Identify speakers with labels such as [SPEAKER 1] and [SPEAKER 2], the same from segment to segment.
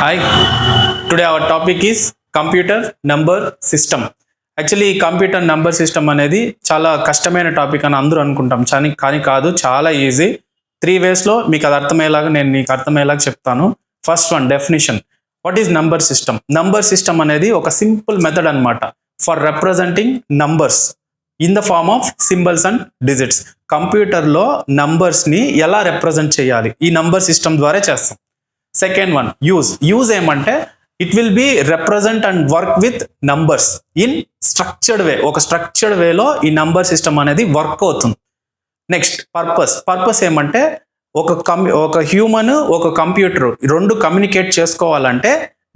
[SPEAKER 1] Hi, today our topic is computer number system. Actually ఈ computer number system అనేది చాలా కష్టమైన టాపిక్ అని అందరూ అనుకుంటాం, కానీ కాదు, చాలా ఈజీ. 3 వేస్లో మీకు అది అర్థమయ్యేలాగా మీకు అర్థమయ్యేలాగా చెప్తాను. First one, definition. What is number system? Number system అనేది ఒక సింపుల్ మెథడ్ అనమాట for representing numbers in the form of symbols and digits. కంప్యూటర్లో నంబర్స్ని ఎలా రిప్రజెంట్ చేయాలి ఈ నంబర్ సిస్టమ్ ద్వారా చేస్తాం. సెకండ్ వన్, యూజ్ ఏమంటే it will be represent and work with numbers in structured way. ఒక స్ట్రక్చర్డ్ వేలో ఈ నంబర్ సిస్టమ్ అనేది వర్క్ అవుతుంది. నెక్స్ట్, పర్పస్ ఏమంటే ఒక హ్యూమన్ ఒక కంప్యూటర్ రెండు కమ్యూనికేట్ చేసుకోవాలంటే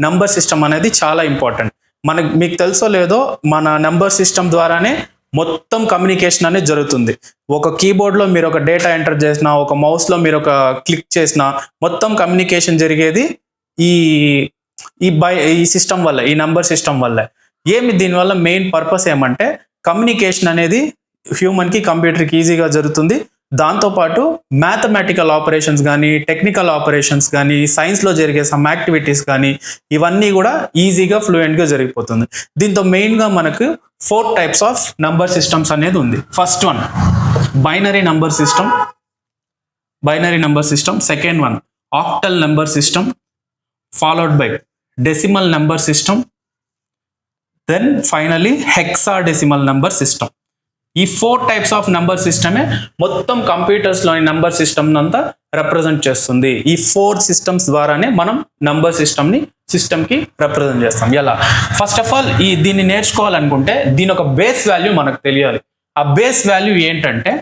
[SPEAKER 1] నంబర్ సిస్టమ్ అనేది చాలా ఇంపార్టెంట్. మీకు తెలుసో లేదో, మన నంబర్ సిస్టమ్ ద్వారానే మొత్తం కమ్యూనికేషన్ అనేది జరుగుతుంది. ఒక కీబోర్డ్లో మీరు ఒక డేటా ఎంటర్ చేసినా, ఒక మౌస్లో మీరు ఒక క్లిక్ చేసినా, మొత్తం కమ్యూనికేషన్ జరిగేది ఈ సిస్టమ్ వల్ల, ఈ నంబర్ సిస్టమ్ వల్ల. దీనివల్ల మెయిన్ పర్పస్ ఏమంటే కమ్యూనికేషన్ అనేది హ్యూమన్కి కంప్యూటర్కి ఈజీగా జరుగుతుంది. దాంతోపాటు మ్యాథమెటికల్ ఆపరేషన్స్ కానీ, టెక్నికల్ ఆపరేషన్స్ కానీ, సైన్స్లో జరిగే సమ్ యాక్టివిటీస్ కానీ, ఇవన్నీ కూడా ఈజీగా ఫ్లూయెంట్గా జరిగిపోతుంది. దీంతో మెయిన్గా మనకు 4 టైప్స్ ఆఫ్ నంబర్ సిస్టమ్స్ అనేది ఉంది. First one, binary number system. Second one, octal number system, followed by decimal number system, then finally hexadecimal number system. ఈ 4 టైప్స్ ఆఫ్ నంబర్ సిస్టమే మొత్తం కంప్యూటర్స్లోని నంబర్ సిస్టమ్ అంతా రిప్రజెంట్ చేస్తుంది. ఈ 4 సిస్టమ్స్ ద్వారానే మనం నంబర్ సిస్టమ్కి రిప్రజెంట్ చేస్తాం. ఎలా? ఫస్ట్ ఆఫ్ ఆల్ దీన్ని నేర్చుకోవాలనుకుంటే దీని ఒక బేస్ వాల్యూ మనకు తెలియాలి. ఆ బేస్ వాల్యూ ఏంటంటే,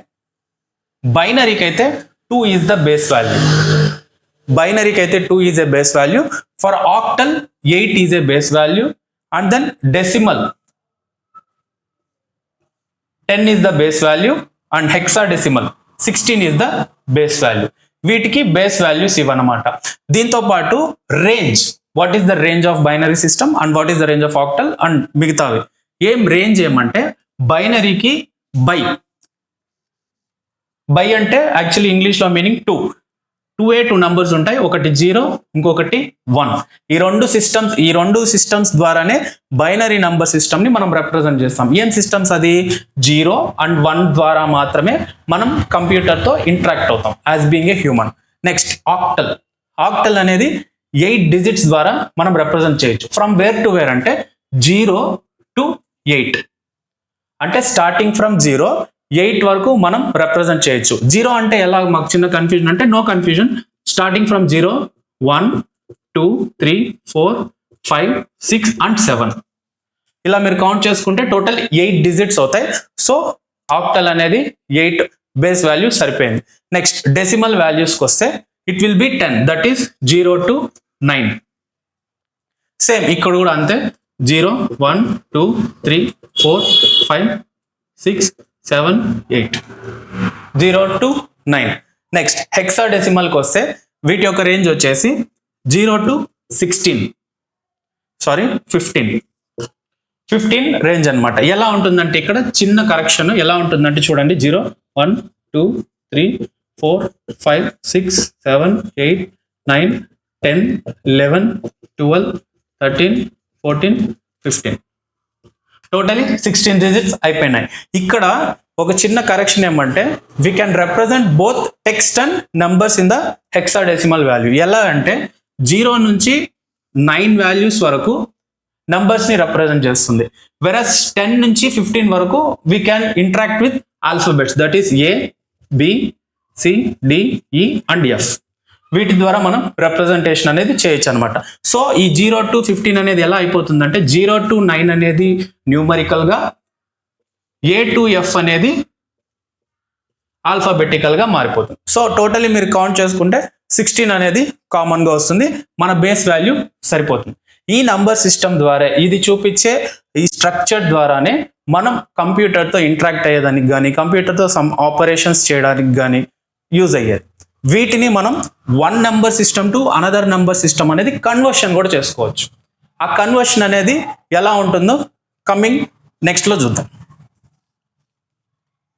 [SPEAKER 1] బైనరీకి అయితే 2 ఈజ్ ద బేస్ వాల్యూ. బైనరీకి అయితే 2 is a base value. For octal 8 is a base value. And then decimal 10 is the base value and hexadecimal 16 is the base value. వీటికి base values ఇవన్నమాట. దీంతో పాటు range, what is the range of binary system and what is the range of octal and మిగతావి. Range ఏమంటే బైనరీకి by అంటే actually ఇంగ్లీష్లో meaning 2 numbers ఉంటాయి, ఒకటి 0, ఇంకొకటి 1. ఈ రెండు సిస్టమ్స్ ద్వారానే బైనరీ నంబర్ సిస్టమ్ని మనం రిప్రజెంట్ చేస్తాం. సిస్టమ్స్ అది 0 అండ్ 1 ద్వారా మాత్రమే మనం కంప్యూటర్తో ఇంటరాక్ట్ అవుతాం as being a human. Next, octal అనేది 8 డిజిట్స్ ద్వారా మనం రిప్రజెంట్ చేయొచ్చు. ఫ్రమ్ వేర్ టు వేర్ అంటే 0 to 8, అంటే స్టార్టింగ్ ఫ్రమ్ 0 8 వరకు మనం రిప్రజెంట్ చేయొచ్చు. 0 అంటే ఎలా? మాకు చిన్న కన్ఫ్యూజన్ అంటే no confusion. Starting from 0 1 2 3 4 5 6 and 7 ఇలా మీరు కౌంట్ చేసుకుంటే టోటల్ 8 డిజిట్స్ అవుతాయి. సో ఆక్టల్ అనేది 8 బేస్ వాల్యూ సరిపోయింది. నెక్స్ట్, డెసిమల్ వాల్యూస్కి వస్తే it will B 10, that is 0 to 9. Same ఇక్కడ కూడా అంతే, 0 1 2 3 4 5 6 7 8 0 to 9. నెక్స్ట్, హెక్సాడెసిమల్కి వస్తే వీటి యొక్క రేంజ్ వచ్చేసి 0 to 15 రేంజ్ అనమాట. ఎలా ఉంటుందంటే ఇక్కడ చిన్న కరెక్షన్ ఎలా ఉంటుందంటే చూడండి, 0 1 2 3 4 5 6 7 8 9 10 11 12 13 14 15 టోటలీ 16 డిజిట్స్ అయిపోయినాయి. ఇక్కడ ఒక చిన్న కరెక్షన్ ఏమంటే we can represent both text and numbers in the hexadecimal value. ఎలా అంటే 0 నుంచి 9 వాల్యూస్ వరకు నంబర్స్ని రిప్రజెంట్ చేస్తుంది. వెరస్ 10 నుంచి 15 వరకు we can interact with alphabets, that is A B C D E and F. వీటి ద్వారా మనం రిప్రజెంటేషన్ అనేది చేయొచ్చు అనమాట. సో ఈ 0 to 15 అనేది ఎలా అయిపోతుందంటే 0 to 9 అనేది న్యూమరికల్గా, A to F అనేది ఆల్ఫాబెటికల్గా మారిపోతుంది. సో టోటలీ మీరు కౌంట్ చేసుకుంటే 16 అనేది కామన్గా వస్తుంది, మన బేస్ వాల్యూ సరిపోతుంది. ఈ నంబర్ సిస్టమ్ ద్వారా ఇది చూపించే ఈ స్ట్రక్చర్ ద్వారానే మనం కంప్యూటర్తో ఇంటరాక్ట్ అయ్యేదానికి కానీ, కంప్యూటర్తో సమ్ ఆపరేషన్స్ చేయడానికి కానీ యూజ్ అయ్యేది. వీటిని మనం one number system to another number system అనేది కన్వర్షన్ కూడా చేసుకోవచ్చు. ఆ కన్వర్షన్ అనేది ఎలా ఉంటుందో కమింగ్ నెక్స్ట్లో చూద్దాం.